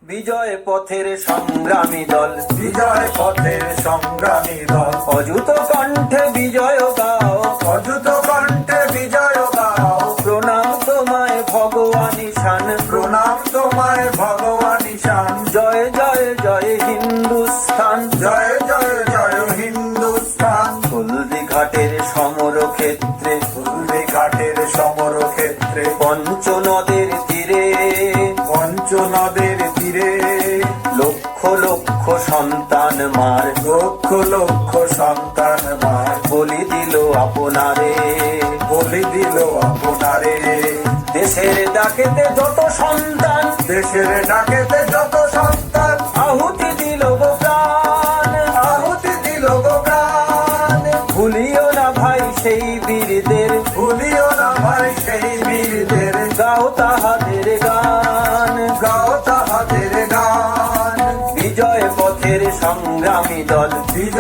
বিজয় পথের সংগ্রামী দল, বিজয় পথের সংগ্রামী দল, অযুত কণ্ঠে বিজয় গাও, অযুত কণ্ঠে বিজয় গাও। প্রণাম তোমায় ভগবান ঈশান, প্রণাম তোমায় ভগবান ঈশান। জয় জয় জয় হিন্দুস্থান, জয় জয় জয় হিন্দুস্থান। হলদি ঘাটের সমর ক্ষেত্রে, হলদি ঘাটের সমর ক্ষেত্রে, পঞ্চনদের তীরে, পঞ্চনদের তীরে, লক্ষ লক্ষ সন্তান মার, লক্ষ লক্ষ সন্তান মার বলি দিল আপনারে, বলি দিল আপনারে। দেশের ডাকেতে যত সন্তান, দেশের ডাকেতে যত সন্তান, আহুতি দিল গো প্রাণ, আহুতি দিল গো প্রাণ। ভুলিও না ভাই সেই বীরদের, ভুলিও না ভাই সেই বীরদের, গাও তাহাদের গান, গাও তাহাদের গান। বিজয় পথের সংগ্রামী দল, বিজয়